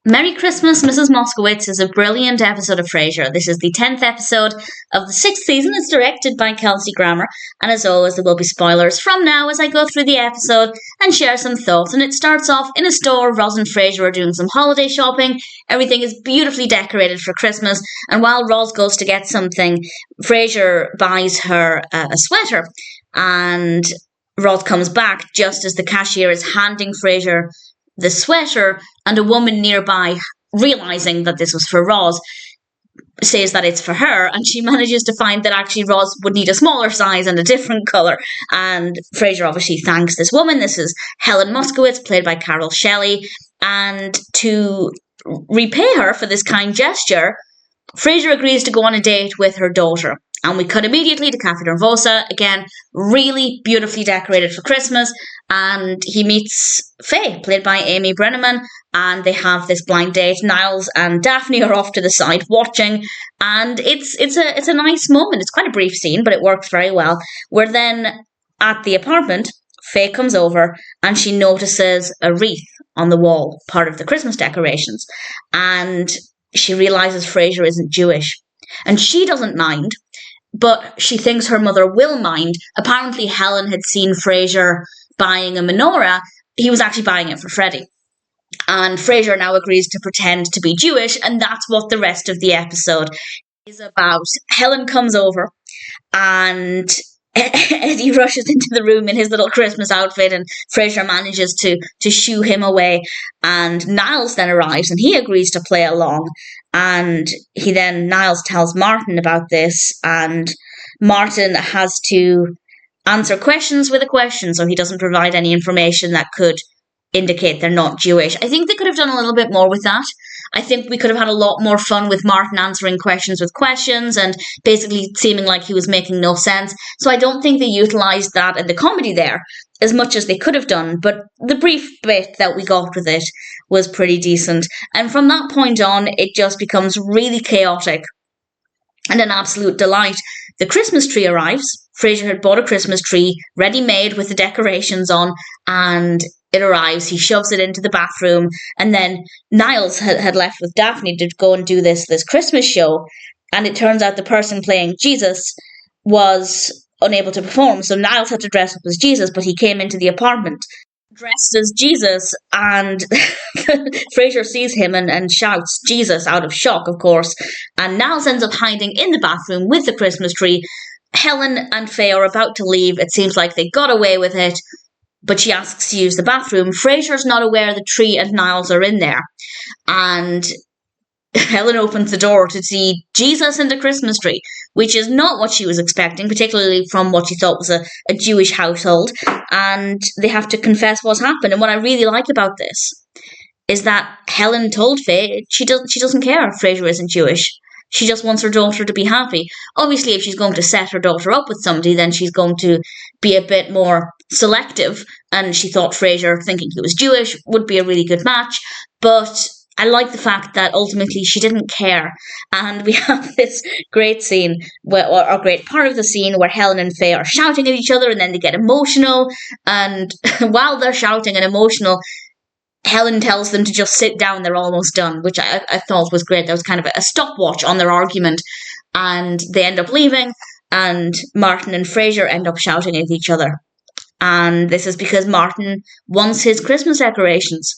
Merry Christmas, Mrs. Moskowitz is a brilliant episode of Frasier. This is the 10th episode of the 6th season. It's directed by Kelsey, and as always, there will be spoilers from now as I go through the episode and share some thoughts. And it starts off in a store. Roz and Frasier are doing some holiday shopping. Everything is beautifully decorated for Christmas, and while Roz goes to get something, Frasier buys her a sweater, and Roz comes back just as the cashier is handing Frasier the sweater, and a woman nearby, realising that this was for Roz, says that it's for her, and she manages to find that actually Roz would need a smaller size and a different colour. And Frasier obviously thanks this woman. This is Helen Moskowitz, played by Carole Shelley, and to repay her for this kind gesture, Frasier agrees to go on a date with her daughter. And we cut immediately to Cafe Nervosa, again, really beautifully decorated for Christmas, and he meets Faye, played by Amy Brenneman, and they have this blind date. Niles and Daphne are off to the side watching, and it's a nice moment. It's quite a brief scene, but it works very well. We're then at the apartment. Faye comes over, and she notices a wreath on the wall, part of the Christmas decorations, and she realises Frasier isn't Jewish, and she doesn't mind, but she thinks her mother will mind. Apparently Helen had seen Frasier buying a menorah. He was actually buying it for Freddie. And Frasier now agrees to pretend to be Jewish, and that's what the rest of the episode is about. Helen comes over, and Eddie rushes into the room in his little Christmas outfit, and Frasier manages to shoo him away. And Niles then arrives, and he agrees to play along. And Niles tells Martin about this, and Martin has to answer questions with a question, so he doesn't provide any information that could indicate they're not Jewish. I think they could have done a little bit more with that. I think we could have had a lot more fun with Martin answering questions with questions and basically seeming like he was making no sense. So I don't think they utilised that in the comedy there as much as they could have done, but the brief bit that we got with it was pretty decent. And from that point on, it just becomes really chaotic and an absolute delight. The Christmas tree arrives. Frasier had bought a Christmas tree ready-made with the decorations on, and it arrives. He shoves it into the bathroom, and then Niles had left with Daphne to go and do this Christmas show, and it turns out the person playing Jesus was unable to perform, so Niles had to dress up as Jesus, but he came into the apartment dressed as Jesus, and Frasier sees him and shouts Jesus out of shock, of course, and Niles ends up hiding in the bathroom with the Christmas tree. Helen and Faye are about to leave. It seems like they got away with it, but she asks to use the bathroom. Frasier's not aware the tree and Niles are in there, and Helen opens the door to see Jesus and a Christmas tree, which is not what she was expecting, particularly from what she thought was a Jewish household, and they have to confess what's happened. And what I really like about this is that Helen told Faye she doesn't care if Frasier isn't Jewish. She just wants her daughter to be happy. Obviously, if she's going to set her daughter up with somebody, then she's going to be a bit more selective, and she thought Frasier, thinking he was Jewish, would be a really good match, but I like the fact that ultimately she didn't care. And we have this great scene, or a great part of the scene, where Helen and Faye are shouting at each other, and then they get emotional, and while they're shouting and emotional, Helen tells them to just sit down, they're almost done, which I thought was great. That was kind of a stopwatch on their argument, and they end up leaving, and Martin and Frasier end up shouting at each other. And this is because Martin wants his Christmas decorations,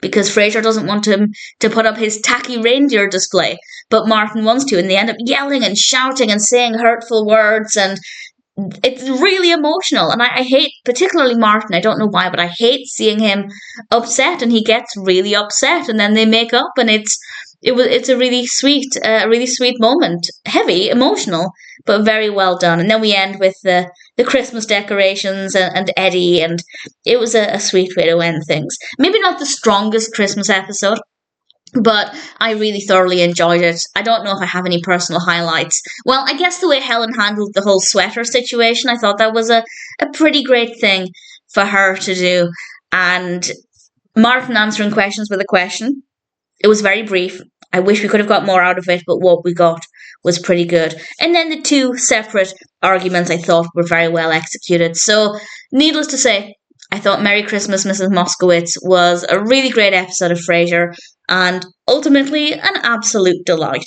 because Frasier doesn't want him to put up his tacky reindeer display, but Martin wants to, and they end up yelling and shouting and saying hurtful words, and it's really emotional. And I hate, particularly Martin, I don't know why, but I hate seeing him upset, and he gets really upset, and then they make up, and it's a really sweet moment. Heavy, emotional, but very well done. And then we end with the Christmas decorations and Eddie, and it was a sweet way to end things. Maybe not the strongest Christmas episode, but I really thoroughly enjoyed it. I don't know if I have any personal highlights. Well, I guess the way Helen handled the whole sweater situation, I thought that was a pretty great thing for her to do. And Martin answering questions with a question. It was very brief. I wish we could have got more out of it, but what we got was pretty good. And then the two separate arguments I thought were very well executed. So, needless to say, I thought Merry Christmas, Mrs. Moskowitz was a really great episode of Frasier and ultimately an absolute delight.